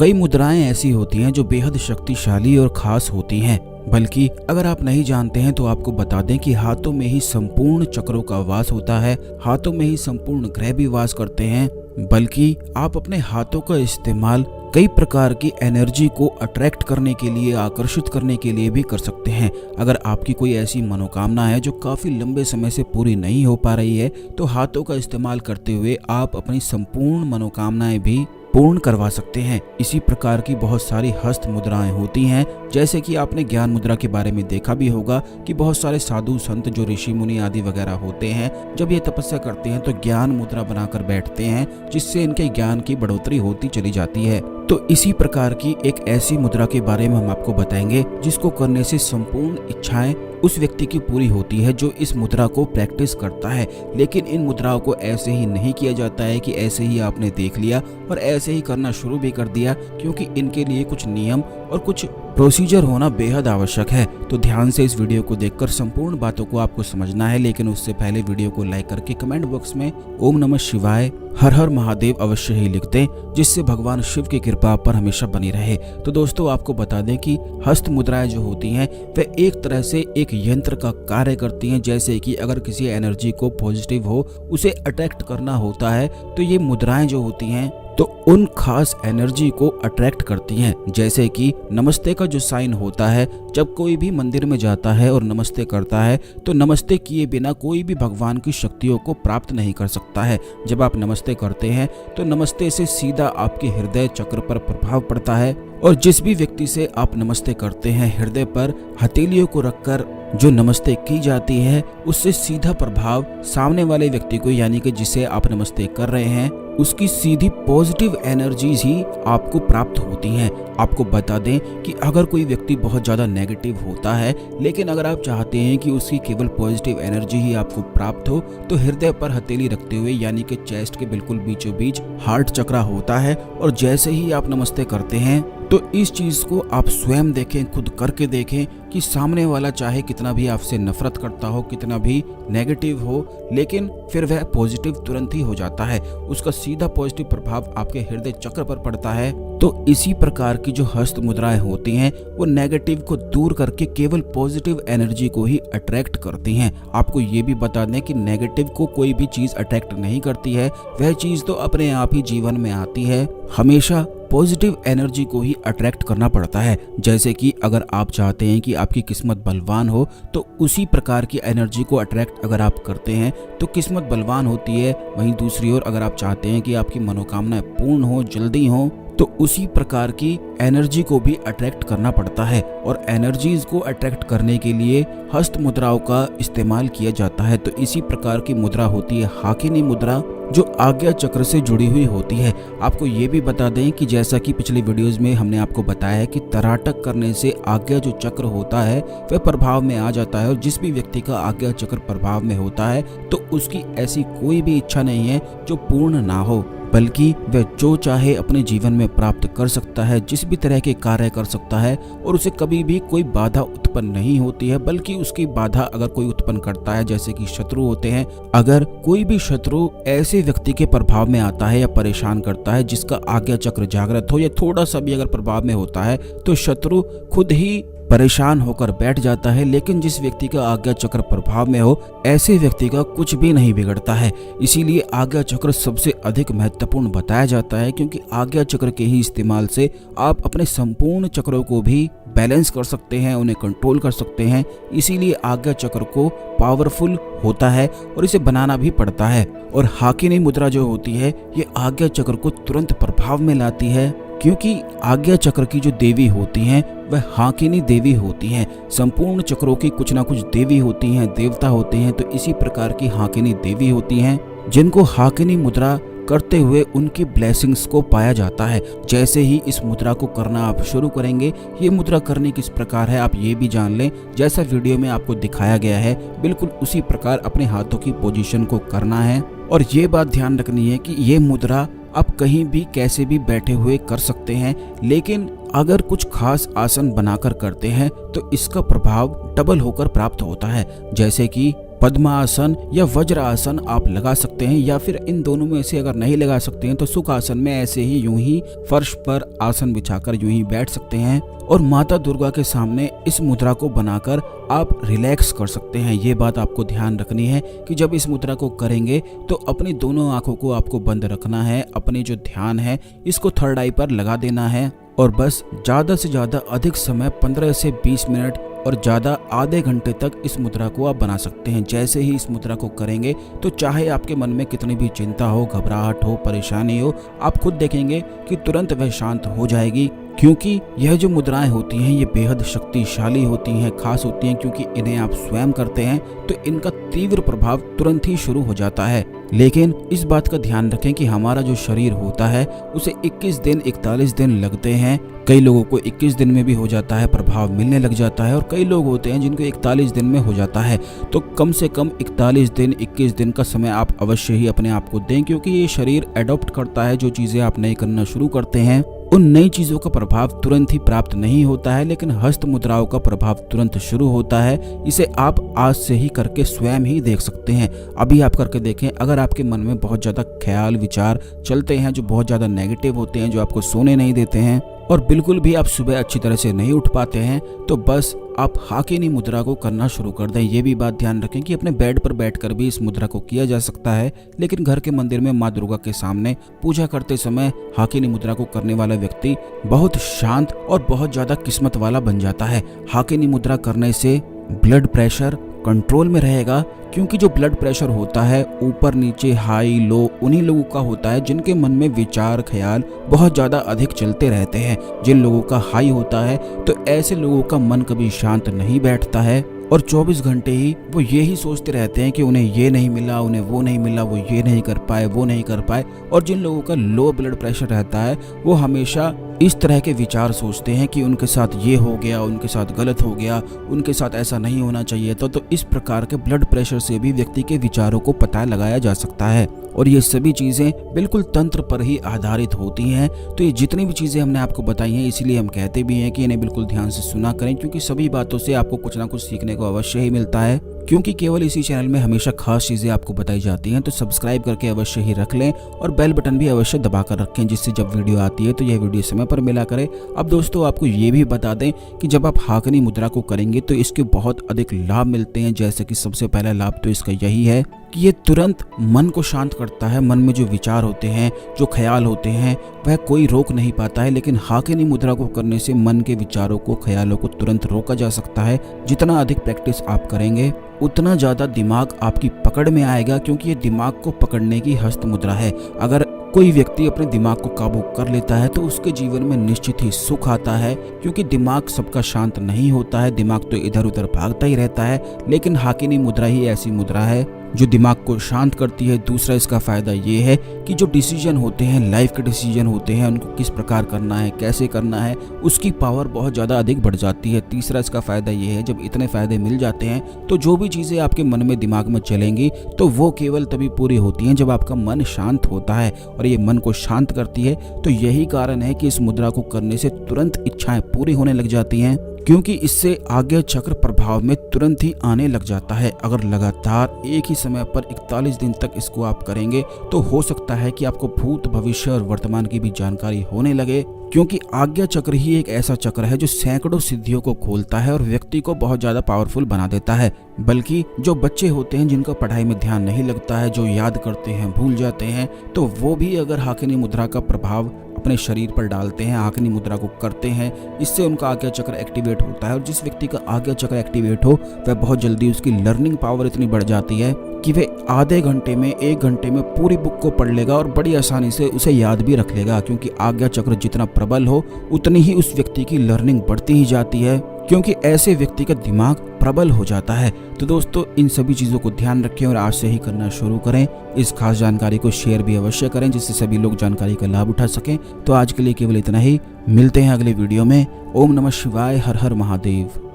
कई मुद्राएं ऐसी होती हैं जो बेहद शक्तिशाली और खास होती हैं। बल्कि अगर आप नहीं जानते हैं तो आपको बता दें कि हाथों में ही संपूर्ण चक्रों का वास होता है, हाथों में ही संपूर्ण ग्रह भी वास करते हैं। बल्कि आप अपने हाथों का इस्तेमाल कई प्रकार की एनर्जी को अट्रैक्ट करने के लिए, आकर्षित करने के लिए भी कर सकते हैं। अगर आपकी कोई ऐसी मनोकामना है जो काफी लंबे समय से पूरी नहीं हो पा रही है, तो हाथों का इस्तेमाल करते हुए आप अपनी संपूर्ण मनोकामनाएं भी पूर्ण करवा सकते हैं। इसी प्रकार की बहुत सारी हस्त मुद्राएं होती हैं, जैसे कि आपने ज्ञान मुद्रा के बारे में देखा भी होगा कि बहुत सारे साधु संत जो ऋषि मुनि आदि वगैरह होते हैं, जब ये तपस्या करते हैं तो ज्ञान मुद्रा बनाकर बैठते हैं, जिससे इनके ज्ञान की बढ़ोतरी होती चली जाती है। तो इसी प्रकार की एक ऐसी मुद्रा के बारे में हम आपको बताएंगे जिसको करने से संपूर्ण इच्छाएं उस व्यक्ति की पूरी होती है जो इस मुद्रा को प्रैक्टिस करता है। लेकिन इन मुद्राओं को ऐसे ही नहीं किया जाता है कि ऐसे ही आपने देख लिया और ऐसे ही करना शुरू भी कर दिया, क्योंकि इनके लिए कुछ नियम और कुछ प्रोसीजर होना बेहद आवश्यक है। तो ध्यान से इस वीडियो को देखकर संपूर्ण बातों को आपको समझना है। लेकिन उससे पहले वीडियो को लाइक करके कमेंट बॉक्स में ओम नमः शिवाय, हर हर महादेव अवश्य ही लिख दें, जिससे भगवान शिव की कृपा पर हमेशा बनी रहे। तो दोस्तों, आपको बता दें कि हस्त मुद्राएं जो होती हैं वह एक तरह से एक यंत्र का कार्य करती हैं। जैसे कि अगर किसी एनर्जी को पॉजिटिव हो, उसे अट्रैक्ट करना होता है, तो ये मुद्राएं जो होती हैं तो उन खास एनर्जी को अट्रैक्ट करती हैं। जैसे कि नमस्ते का जो साइन होता है, जब कोई भी मंदिर में जाता है और नमस्ते करता है तो नमस्ते किए बिना कोई भी भगवान की शक्तियों को प्राप्त नहीं कर सकता है। जब आप नमस्ते करते हैं तो नमस्ते से सीधा आपके हृदय चक्र पर प्रभाव पड़ता है, और जिस भी व्यक्ति से आप नमस्ते करते हैं, हृदय पर हथेलियों को रखकर जो नमस्ते की जाती है, उससे सीधा प्रभाव सामने वाले व्यक्ति को, यानी कि जिसे आप नमस्ते कर रहे हैं, उसकी सीधी पॉजिटिव एनर्जीज ही आपको प्राप्त होती हैं। आपको बता दें कि अगर कोई व्यक्ति बहुत ज़्यादा नेगेटिव होता है, लेकिन अगर आप चाहते हैं कि उसकी केवल पॉजिटिव एनर्जी ही आपको प्राप्त हो, तो हृदय पर हथेली रखते हुए, यानी कि चेस्ट के बिल्कुल बीचों बीच हार्ट चक्र होता है, और जैसे ही आप नमस्ते करते हैं तो इस चीज को आप स्वयं देखें, खुद करके देखें कि सामने वाला चाहे कितना भी आपसे नफरत करता हो, कितना भी नेगेटिव हो, लेकिन फिर वह पॉजिटिव तुरंत ही हो जाता है। उसका सीधा पॉजिटिव प्रभाव आपके हृदय चक्र पर पड़ता है। तो इसी प्रकार की जो हस्त मुद्राएं होती हैं वो नेगेटिव को दूर करके केवल पॉजिटिव एनर्जी को ही अट्रैक्ट करती हैं। आपको ये भी बता दें कि नेगेटिव को कोई भी चीज अट्रैक्ट नहीं करती है, वह चीज तो अपने आप ही जीवन में आती है। हमेशा पॉजिटिव एनर्जी को ही अट्रैक्ट करना पड़ता है। जैसे कि अगर आप चाहते हैं कि आपकी किस्मत बलवान हो, तो उसी प्रकार की एनर्जी को अट्रैक्ट अगर आप करते हैं तो किस्मत बलवान होती है। वहीं दूसरी ओर अगर आप चाहते हैं कि आपकी मनोकामनाएं पूर्ण हो, जल्दी हो, तो उसी प्रकार की एनर्जी को भी अट्रैक्ट करना पड़ता है। और एनर्जीज को अट्रैक्ट करने के लिए हस्त मुद्राओं का इस्तेमाल किया जाता है। तो इसी प्रकार की मुद्रा होती है हाकिनी मुद्रा, जो आज्ञा चक्र से जुड़ी हुई होती है। आपको ये भी बता दें कि जैसा कि पिछली वीडियोस में हमने आपको बताया है कि तराटक करने से आज्ञा जो चक्र होता है वह प्रभाव में आ जाता है, और जिस भी व्यक्ति का आज्ञा चक्र प्रभाव में होता है तो उसकी ऐसी कोई भी इच्छा नहीं है जो पूर्ण ना हो, बल्कि वह जो चाहे अपने जीवन में प्राप्त कर सकता है, जिस भी तरह के कार्य कर सकता है, और उसे कभी भी कोई बाधा उत्पन्न नहीं होती है। बल्कि उसकी बाधा अगर कोई उत्पन्न करता है, जैसे कि शत्रु होते हैं, अगर कोई भी शत्रु ऐसे व्यक्ति के प्रभाव में आता है या परेशान करता है जिसका आज्ञा चक्र जागृत हो, या थोड़ा सा भी अगर प्रभाव में होता है, तो शत्रु खुद ही परेशान होकर बैठ जाता है। लेकिन जिस व्यक्ति का आज्ञा चक्र प्रभाव में हो, ऐसे व्यक्ति का कुछ भी नहीं बिगड़ता है। इसीलिए आज्ञा चक्र सबसे अधिक महत्वपूर्ण बताया जाता है, क्योंकि आज्ञा चक्र के ही इस्तेमाल से आप अपने संपूर्ण चक्रों को भी बैलेंस कर सकते हैं, उन्हें कंट्रोल कर सकते हैं। इसीलिए आज्ञा चक्र को पावरफुल होता है और इसे बनाना भी पड़ता है। और हाकिनी मुद्रा जो होती है, ये आज्ञा चक्र को तुरंत प्रभाव में लाती है, क्योंकि आज्ञा चक्र की जो देवी होती हैं वह हाकिनी देवी होती हैं। संपूर्ण चक्रों की कुछ ना कुछ देवी होती हैं, देवता होते हैं। तो इसी प्रकार की हाकिनी देवी होती हैं, जिनको हाकिनी मुद्रा करते हुए उनकी ब्लेसिंग्स को पाया जाता है। जैसे ही इस मुद्रा को करना आप शुरू करेंगे, ये मुद्रा करने किस प्रकार है आप ये भी जान लें। जैसा वीडियो में आपको दिखाया गया है, बिल्कुल उसी प्रकार अपने हाथों की पोजीशन को करना है। और ये बात ध्यान रखनी है कि ये मुद्रा आप कहीं भी कैसे भी बैठे हुए कर सकते हैं, लेकिन अगर कुछ खास आसन बनाकर करते हैं तो इसका प्रभाव डबल होकर प्राप्त होता है। जैसे कि पद्मासन या वज्रासन आप लगा सकते हैं, या फिर इन दोनों में से अगर नहीं लगा सकते हैं तो सुखासन में ऐसे ही यूं ही फर्श पर आसन बिछाकर यूं ही बैठ सकते हैं और माता दुर्गा के सामने इस मुद्रा को बनाकर आप रिलैक्स कर सकते हैं। ये बात आपको ध्यान रखनी है कि जब इस मुद्रा को करेंगे तो अपनी दोनों आंखों को आपको बंद रखना है, अपनी जो ध्यान है इसको थर्ड आई पर लगा देना है और बस ज्यादा से ज्यादा अधिक समय 15 से 20 मिनट और ज़्यादा आधे घंटे तक इस मुद्रा को आप बना सकते हैं। जैसे ही इस मुद्रा को करेंगे तो चाहे आपके मन में कितनी भी चिंता हो, घबराहट हो, परेशानी हो, आप खुद देखेंगे कि तुरंत वह शांत हो जाएगी, क्योंकि यह जो मुद्राएं होती हैं ये बेहद शक्तिशाली होती हैं, खास होती हैं, क्योंकि इन्हें आप स्वयं करते हैं तो इनका तीव्र प्रभाव तुरंत ही शुरू हो जाता है। लेकिन इस बात का ध्यान रखें कि हमारा जो शरीर होता है उसे 21 दिन 41 दिन लगते हैं। कई लोगों को 21 दिन में भी हो जाता है, प्रभाव मिलने लग जाता है, और कई लोग होते हैं जिनको 41 दिन में हो जाता है। तो कम से कम 41 दिन 21 दिन का समय आप अवश्य ही अपने आप को दें, क्योंकि ये शरीर एडॉप्ट करता है। जो चीजें आप नई करना शुरू करते हैं उन नई चीजों का प्रभाव तुरंत ही प्राप्त नहीं होता है, लेकिन हस्त मुद्राओं का प्रभाव तुरंत शुरू होता है। इसे आप आज से ही करके स्वयं ही देख सकते हैं। अभी आप करके देखें, अगर आपके मन में बहुत ज्यादा ख्याल विचार चलते हैं जो बहुत ज्यादा नेगेटिव होते हैं, जो आपको सोने नहीं देते हैं और बिल्कुल भी आप सुबह अच्छी तरह से नहीं उठ पाते हैं, तो बस आप हाकिनी मुद्रा को करना शुरू कर दें। ये भी बात ध्यान रखें कि अपने बेड पर बैठकर भी इस मुद्रा को किया जा सकता है, लेकिन घर के मंदिर में माँ दुर्गा के सामने पूजा करते समय हाकिनी मुद्रा को करने वाला व्यक्ति बहुत शांत और बहुत ज्यादा किस्मत वाला बन जाता है। हाकिनी मुद्रा करने से ब्लड प्रेशर कंट्रोल में रहेगा, क्योंकि जो ब्लड प्रेशर होता है ऊपर नीचे हाई लो उन्हीं लोगों का होता है जिनके मन में विचार ख्याल बहुत ज्यादा अधिक चलते रहते हैं। जिन लोगों का हाई होता है तो ऐसे लोगों का मन कभी शांत नहीं बैठता है और 24 घंटे ही वो यही सोचते रहते हैं कि उन्हें ये नहीं मिला, उन्हें वो नहीं मिला, वो ये नहीं कर पाए, वो नहीं कर पाए। और जिन लोगों का लो ब्लड प्रेशर रहता है वो हमेशा इस तरह के विचार सोचते हैं कि उनके साथ ये हो गया, उनके साथ गलत हो गया, उनके साथ ऐसा नहीं होना चाहिए था। तो इस प्रकार के ब्लड प्रेशर से भी व्यक्ति के विचारों को पता लगाया जा सकता है, और ये सभी चीजें बिल्कुल तंत्र पर ही आधारित होती हैं। तो ये जितनी भी चीजें हमने आपको बताई हैं, इसीलिए हम कहते भी हैं कि इन्हें बिल्कुल ध्यान से सुना करें, क्योंकि सभी बातों से आपको कुछ ना कुछ सीखने को अवश्य ही मिलता है। क्योंकि केवल इसी चैनल में हमेशा खास चीजें आपको बताई जाती हैं, तो सब्सक्राइब करके अवश्य ही रख लें और बेल बटन भी अवश्य दबा कर रखें, जिससे जब वीडियो आती है तो यह वीडियो समय पर मिला करे। अब दोस्तों आपको ये भी बता दें कि जब आप हाकिनी मुद्रा को करेंगे तो इसके बहुत अधिक लाभ मिलते हैं। जैसे कि सबसे पहला लाभ तो इसका यही है कि ये तुरंत मन को शांत करता है। मन में जो विचार होते हैं, जो ख्याल होते हैं, वह कोई रोक नहीं पाता है, लेकिन हाकिनी मुद्रा को करने से मन के विचारों को, ख्यालों को तुरंत रोका जा सकता है। जितना अधिक प्रैक्टिस आप करेंगे उतना ज्यादा दिमाग आपकी पकड़ में आएगा, क्योंकि ये दिमाग को पकड़ने की हस्त मुद्रा है। अगर कोई व्यक्ति अपने दिमाग को काबू कर लेता है तो उसके जीवन में निश्चित ही सुख आता है, क्योंकि दिमाग सबका शांत नहीं होता है, दिमाग तो इधर उधर भागता ही रहता है। लेकिन हाकिनी मुद्रा ही ऐसी मुद्रा है जो दिमाग को शांत करती है। दूसरा इसका फायदा ये है कि जो डिसीजन होते हैं, लाइफ के डिसीजन होते हैं, उनको किस प्रकार करना है, कैसे करना है, उसकी पावर बहुत ज़्यादा अधिक बढ़ जाती है। तीसरा इसका फायदा ये है, जब इतने फायदे मिल जाते हैं तो जो भी चीज़ें आपके मन में दिमाग में चलेंगी तो वो केवल तभी पूरी होती हैं जब आपका मन शांत होता है, और ये मन को शांत करती है। तो यही कारण है कि इस मुद्रा को करने से तुरंत इच्छाएं पूरी होने लग जाती हैं, क्योंकि इससे आज्ञा चक्र प्रभाव में तुरंत ही आने लग जाता है। अगर लगातार एक ही समय पर 41 दिन तक इसको आप करेंगे तो हो सकता है कि आपको भूत, भविष्य और वर्तमान की भी जानकारी होने लगे, क्योंकि आज्ञा चक्र ही एक ऐसा चक्र है जो सैकड़ों सिद्धियों को खोलता है और व्यक्ति को बहुत ज्यादा पावरफुल बना देता है। बल्कि जो बच्चे होते हैं जिनका पढ़ाई में ध्यान नहीं लगता है, जो याद करते हैं भूल जाते हैं, तो वो भी अगर हाकिनी मुद्रा का प्रभाव अपने शरीर पर डालते हैं, हाकिनी मुद्रा को करते हैं, इससे उनका आज्ञा चक्र एक्टिवेट होता है। और जिस व्यक्ति का आज्ञा चक्र एक्टिवेट हो वह बहुत जल्दी, उसकी लर्निंग पावर इतनी बढ़ जाती है कि वह आधे घंटे में, 1 घंटे में पूरी बुक को पढ़ लेगा और बड़ी आसानी से उसे याद भी रख लेगा, क्योंकि आज्ञा चक्र जितना प्रबल हो उतनी ही उस व्यक्ति की लर्निंग बढ़ती ही जाती है, क्योंकि ऐसे व्यक्ति का दिमाग प्रबल हो जाता है। तो दोस्तों इन सभी चीजों को ध्यान रखें और आज से ही करना शुरू करें। इस खास जानकारी को शेयर भी अवश्य करें, जिससे सभी लोग जानकारी का लाभ उठा सकें। तो आज के लिए केवल इतना ही, मिलते हैं अगले वीडियो में। ओम नमः शिवाय, हर हर महादेव।